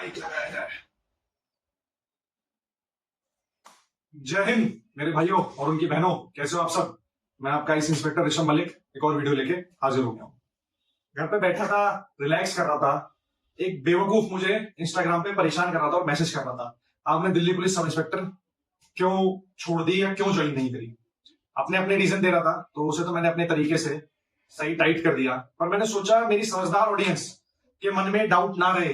Mic लगाया जाए। जय हिंद मेरे भाइयों और उनकी बहनों, कैसे हो आप सब। मैं आपका इस इंस्पेक्टर ऋषभ मलिक एक और वीडियो लेके हाजिर हो गया हूँ। घर पे बैठा था, रिलैक्स कर रहा था, एक बेवकूफ मुझे इंस्टाग्राम पे परेशान कर रहा था और मैसेज कर रहा था, आपने दिल्ली पुलिस सब इंस्पेक्टर क्यों छोड़ दी या क्यों ज्वाइन नहीं करी। अपने अपने रीजन दे रहा था, तो उसे तो मैंने अपने तरीके से सही टाइट कर दिया। पर मैंने सोचा मेरी समझदार ऑडियंस के मन में डाउट ना रहे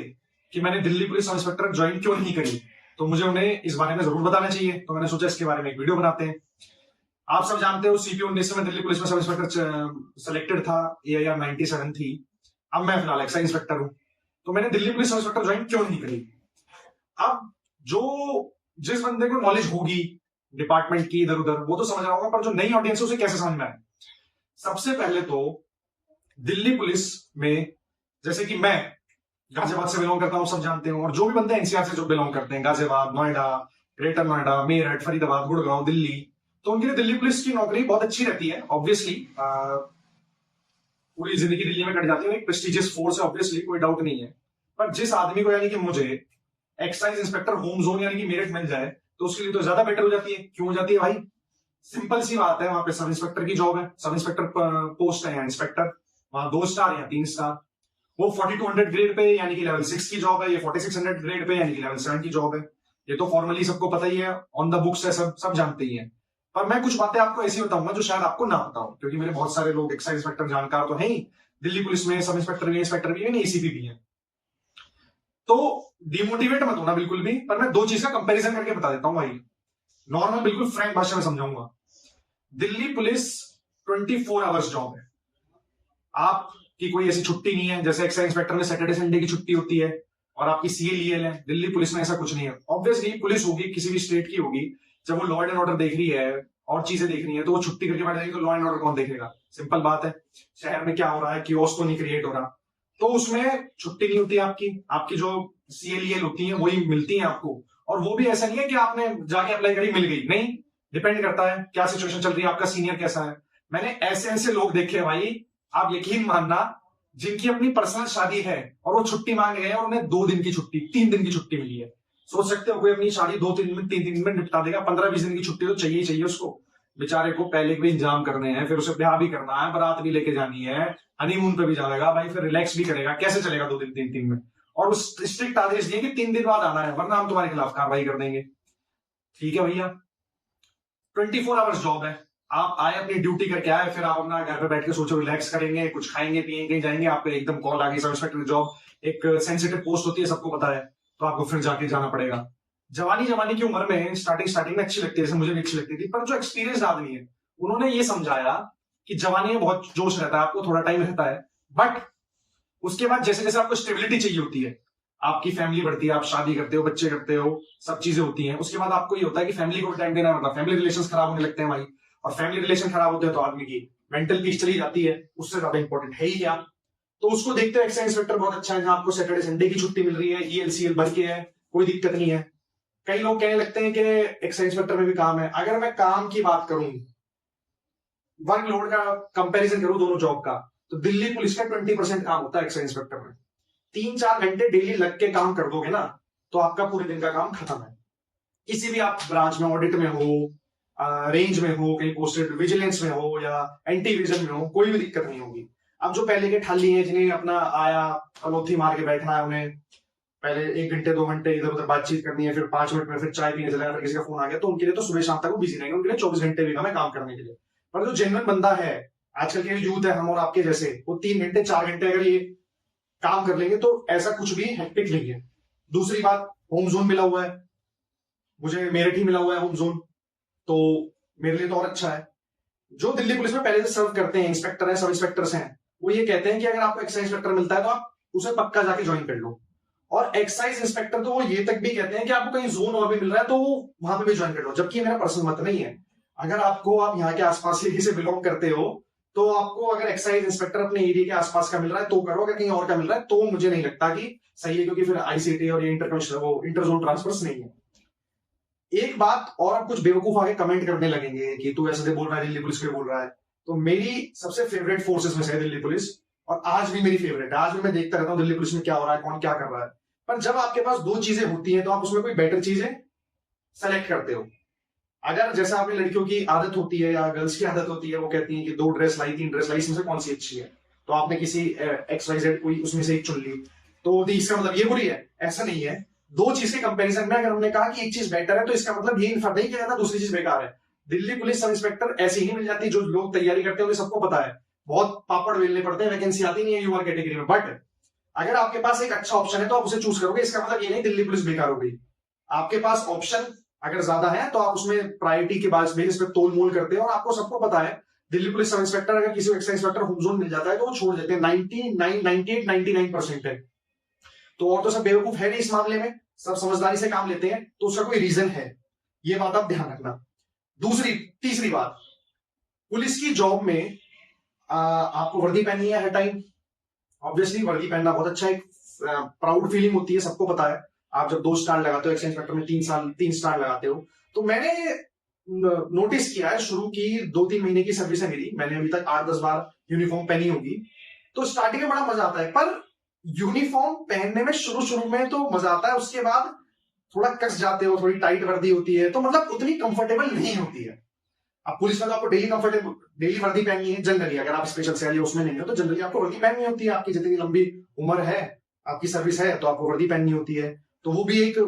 कि मैंने Delhi police sub inspector join क्यों नहीं करी, तो मुझे उन्हें इस बारे में जरूर बताना चाहिए। तो मैंने सोचा इसके बारे में एक वीडियो बनाते हैं। आप सब जानते हो सीपी 19 में दिल्ली पुलिस में सब इंस्पेक्टर सेलेक्टेड था, AIR 97 थी। अब मैं फिलहाल एक्साइज इंस्पेक्टर हूं, तो मैंने Delhi police sub inspector join क्यों नहीं करी। अब जिस बंदे को नॉलेज होगी डिपार्टमेंट की इधर उधर, वो तो समझ रहा होगा, पर जो नई ऑडियंस है उसे कैसे समझ में आए। सबसे पहले तो दिल्ली पुलिस में, जैसे कि मैं गाजियाबाद से बिलोंग करता हूं, सब जानते हो, और जो भी बंदे NCR से जो बिलोंग करते हैं, गाजियाबाद, नोएडा, ग्रेटर नोएडा, मेरठ, फरीदाबाद, गुड़गांव, दिल्ली, तो उनके लिए दिल्ली पुलिस की नौकरी बहुत अच्छी रहती है। ऑब्वियसली पूरी जिंदगी दिल्ली में कट जाती है, एक प्रेस्टिजियस फोर्स है, ऑब्वियसली कोई डाउट नहीं है। पर जिस आदमी को, यानी कि मुझे, एक्साइज इंस्पेक्टर होम जोन यानी कि मेरठ मिल जाए, तो उसके लिए तो ज्यादा बेटर हो जाती है। क्यों हो जाती है भाई? सिंपल सी बात है, वहां पे सब इंस्पेक्टर की जॉब है, सब इंस्पेक्टर पोस्ट है, इंस्पेक्टर वहां 2 स्टार या 3 स्टार। वो 4200 ग्रेड पे यानी कि लेवल 6 की जॉब है, ये 4600 ग्रेड पे यानी कि लेवल 7 की जॉब है। ये तो फॉर्मली सबको पता ही है, ऑन द बुक्स है, सब जानते ही है। पर मैं कुछ बातें आपको ऐसी बताऊंगा जो शायद आपको ना पता हो, क्योंकि मेरे बहुत सारे लोग एक्साइज इंस्पेक्टर जानकार तो है ही, दिल्ली पुलिस में सब इंस्पेक्टर भी, इंस्पेक्टर भी है, ACP भी है। तो डिमोटिवेट मत होना बिल्कुल भी, पर मैं 2 चीज का कंपैरिजन करके बता देता हूं भाई, नॉर्मल बिल्कुल फ्रैंक भाषा में समझाऊंगा। दिल्ली पुलिस 24 आवर्स जॉब है, आपकी कोई ऐसी छुट्टी नहीं है जैसे एक्साइज इंस्पेक्टर में सैटरडे संडे की छुट्टी होती है और आपकी CLEL है। दिल्ली पुलिस में ऐसा कुछ नहीं है। ऑब्वियसली पुलिस होगी, किसी भी स्टेट की होगी, जब वो लॉ एंड ऑर्डर देख रही है और चीजें देख रही है, तो वो छुट्टी करके बैठ जाएगी, तो लॉ एंड ऑर्डर कौन देखेगा? सिंपल बात है, शहर में क्या हो रहा है, कियोस्क तो नहीं क्रिएट हो रहा, तो उसमें छुट्टी नहीं होती आपकी जो CLEL होती है वही मिलती है आपको। और वो भी ऐसा नहीं है कि आपने जाके अप्लाई करी मिल गई, नहीं, डिपेंड करता है क्या सिचुएशन चल रही है, आपका सीनियर कैसा है। मैंने ऐसे ऐसे लोग देखे भाई, आप यकीन मानना, जिनकी अपनी पर्सनल शादी है और वो छुट्टी मांग गए और उन्हें 2 दिन की छुट्टी, 3 दिन की छुट्टी मिली है। सोच सकते हो कोई अपनी शादी 2-3 दिन 3 दिन में निपटा देगा, 15-20 दिन की छुट्टी तो चाहिए उसको। बेचारे को पहले भी इंतजाम करने हैं, फिर उसे ब्याह भी करना है, बारात भी लेके जानी है, हनीमून पे भी जाएगा भाई, फिर रिलैक्स भी करेगा, कैसे चलेगा 2 दिन 3 दिन में। और उस स्ट्रिक्ट आदेश दिए कि 3 दिन बाद आना है, वरना हम तुम्हारे खिलाफ कार्रवाई कर देंगे। ठीक है भैया, 24 आवर्स जॉब है, आप आए अपनी ड्यूटी करके आए, फिर आप अपना घर पे बैठ के सोचो रिलैक्स करेंगे, कुछ खाएंगे पिएंगे, जाएंगे, आपको एकदम कॉल आ गई सब इंस्पेक्टर जॉब, एक सेंसिटिव पोस्ट होती है, सबको पता है, तो आपको फिर जाके जाना पड़ेगा। जवानी की उम्र में स्टार्टिंग में अच्छी लगती है, जैसे मुझे भी अच्छी लगती थी, पर जो एक्सपीरियंस आदमी है उन्होंने ये समझाया कि जवानी में बहुत जोश रहता है, आपको थोड़ा टाइम रहता है, बट उसके बाद जैसे जैसे आपको स्टेबिलिटी चाहिए होती है, आपकी फैमिली बढ़ती है, आप शादी करते हो, बच्चे करते हो, सब चीजें होती हैं, उसके बाद आपको ये होता है कि फैमिली को टाइम देना, मतलब फैमिली रिलेशंस खराब होने लगते हैं भाई, और फैमिली रिलेशन खराब होते हैं तो आदमी की मेंटल पीस चली जाती है, उससे ज्यादा इंपॉर्टेंट है ही क्या। तो उसको देखते हैं एक्साइज इंस्पेक्टर बहुत अच्छा है, जहां आपको सैटरडे संडे की छुट्टी मिल रही है, ELCL भर के है, कोई दिक्कत नहीं है। कई लोग कहने लगते हैं कि एक्साइज इंस्पेक्टर में भी काम है। अगर मैं काम की बात करूं, वर्कलोड का कंपैरिजन करूं दोनों जॉब का, तो दिल्ली पुलिस का 20% काम होता है एक्साइज इंस्पेक्टर में। 3-4 घंटे डेली लग के काम कर दोगे ना, तो आपका पूरे दिन का काम खत्म है। किसी भी आप ब्रांच में, ऑडिट में हो, रेंज में हो, कहीं पोस्टेड विजिलेंस में हो या एंटी विजन में हो, कोई भी दिक्कत नहीं होगी। अब जो पहले के ठाली हैं, जिन्हें अपना आया अलोथी मार के बैठना है, उन्हें पहले 1 घंटे 2 घंटे इधर उधर बातचीत करनी है, फिर 5 मिनट में फिर चाय पीने चला, फिर किसी का फोन आ गया, तो उनके लिए तो सुबह शाम तक वो बिजी रहेंगे, उनके लिए 24 घंटे भी कम है काम करने के लिए। पर जो जेन्युइन बंदा है, आजकल के यूथ है, हम और आपके जैसे, वो 3 घंटे 4 घंटे अगर ये काम कर लेंगे तो ऐसा कुछ भी हेक्टिक नहीं है। दूसरी बात, होम जोन मिला हुआ है, मुझे मेरठ ही मिला हुआ है होम जोन, तो मेरे लिए तो और अच्छा है। जो दिल्ली पुलिस में पहले से सर्व करते हैं, इंस्पेक्टर हैं, सब इंस्पेक्टर्स हैं, वो ये कहते हैं कि अगर आपको एक्साइज इंस्पेक्टर मिलता है तो आप उसे पक्का जाके ज्वाइन कर लो। और एक्साइज इंस्पेक्टर तो वो ये तक भी कहते हैं कि आपको कहीं जोन और भी मिल रहा है तो वहां पे भी ज्वाइन कर लो, जबकि मेरा पर्सनल मत नहीं है। अगर आप यहाँ के आसपास एरिया से बिलोंग करते हो, तो आपको अगर एक्साइज इंस्पेक्टर अपने एरिया के आसपास का मिल रहा है तो करो, अगर कहीं और का मिल रहा है तो मुझे नहीं लगता कि सही है, क्योंकि फिर ICT और ये इंटर जोन ट्रांसफर्स नहीं है। एक बात और, आप कुछ बेवकूफ आगे कमेंट करने लगेंगे कि तू ऐसे बोल रहा है, दिल्ली पुलिस के बोल रहा है, तो मेरी सबसे फेवरेट फोर्सेस में से है दिल्ली पुलिस, और आज भी मेरी फेवरेट है। आज भी मैं देखता रहता हूँ दिल्ली पुलिस में क्या हो रहा है, कौन क्या कर रहा है। पर जब आपके पास दो चीजें होती हैं तो आप उसमें कोई बेटर चीजें सेलेक्ट करते हो। अगर जैसा आपने लड़कियों की आदत होती है या गर्ल्स की आदत होती है, वो कहती हैं कि 2 ड्रेस लाई 3 ड्रेस लाई, इसमें से कौन सी अच्छी है, तो आपने किसी XYZ कोई उसमें से एक चुन ली, तो इसका मतलब ये बुरी है? ऐसा नहीं है। दो चीज के कंपैरिजन में अगर हमने कहा कि एक चीज बेटर है तो इसका मतलब ये इन्फर नहीं किया जाता दूसरी चीज बेकार है। दिल्ली पुलिस सब इंस्पेक्टर ऐसी ही मिल जाती, जो लोग तैयारी करते हैं उन्हें सबको पता है, बहुत पापड़ बेलने पड़ते हैं, वैकेंसी आती नहीं है यूआर कैटेगरी में। बट अगर आपके पास एक अच्छा ऑप्शन है तो आप उसे चूज करोगे, इसका मतलब ये नहीं दिल्ली पुलिस बेकार हो गई। आपके पास ऑप्शन अगर ज्यादा है तो आप उसमें प्रायोरिटी के बेसिस पे तोल मोल करते हैं, और आपको सबको पता है दिल्ली पुलिस सब इंस्पेक्टर अगर किसी को एक्साइज इंस्पेक्टर होम जोन मिल जाता है तो वो छोड़ देते हैं। 99 98 99% है। तो और तो सब बेवकूफ है नहीं इस मामले में, सब समझदारी से काम लेते हैं, तो उसका कोई रीजन है, ये बात आप ध्यान रखना। तीसरी बात, पुलिस की जॉब में आपको वर्दी पहननी है हर टाइम। ऑब्वियसली वर्दी पहनना बहुत अच्छा है, प्राउड फीलिंग होती है, सबको पता है। आप जब 2 स्टार लगाते हो एक्साइज इंस्पेक्टर में, 3 स्टार लगाते हो, तो मैंने नोटिस किया है, शुरू की 2-3 महीने की सर्विस है मेरी, मैंने अभी तक 8-10 बार यूनिफॉर्म पहनी होगी, तो स्टार्टिंग में बड़ा मजा आता है। पर यूनिफॉर्म पहनने में शुरू में तो मजा आता है, उसके बाद थोड़ा कस जाते हो, थोड़ी टाइट वर्दी होती है, तो मतलब उतनी कंफर्टेबल नहीं होती है। अब पुलिस में तो आपको डेली वर्दी पहननी है जनरली, अगर आप स्पेशल सेल या उसमें नहीं हो तो जनरली आपको वर्दी पहननी होती है। आपकी जितनी लंबी उम्र है, आपकी सर्विस है, तो आपको वर्दी पहननी होती है। तो वो भी एक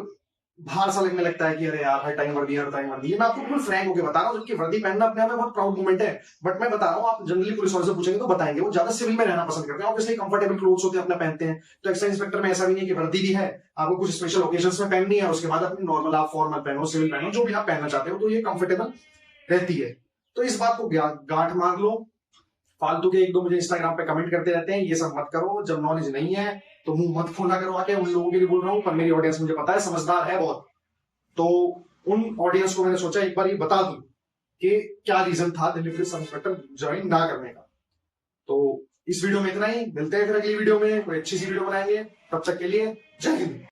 भार सा लगने लगता है कि अरे यार हर टाइम वर्दी, हर टाइम वर्दी। मैं आपको बिल्कुल फ्रैंक होकर बता रहा हूँ, जबकि वर्दी पहनना अपने आप में बहुत प्राउड मोमेंट है, बट मैं बता रहा हूँ, आप जनरली पुलिस वाले से पूछेंगे तो बताएंगे वो ज्यादा सिविल में रहना पसंद करते हैं। ऑब्वियसली कंफर्टेबल क्लोथ्स होते हैं, अपना पहनते हैं। तो एक्साइज इंस्पेक्टर में ऐसा भी नहीं है कि वर्दी भी है, आपको कुछ स्पेशल ओकेजन्स में पहननी है, उसके बाद अपनी नॉर्मल आप फॉर्मल पहनो, सिविल पहनो, जो भी आप पहनना चाहते हो, तो ये कंफर्टेबल रहती है। तो इस बात को गांठ मार लो। फालतू के 1-2 मुझे इंस्टाग्राम पे कमेंट करते रहते हैं, ये सब मत करो। जब नॉलेज नहीं है तो मुंह मत खोला करो आके। उन लोगों के लिए बोल रहा हूँ, पर मेरी ऑडियंस मुझे पता है समझदार है बहुत, तो उन ऑडियंस को मैंने सोचा एक बार ये बता दूं कि क्या रीजन था Delhi police sub inspector join ना करने का। तो इस वीडियो में इतना ही, मिलते हैं फिर अगली वीडियो में, कोई अच्छी सी वीडियो बनाएंगे। तब तक के लिए जय हिंद।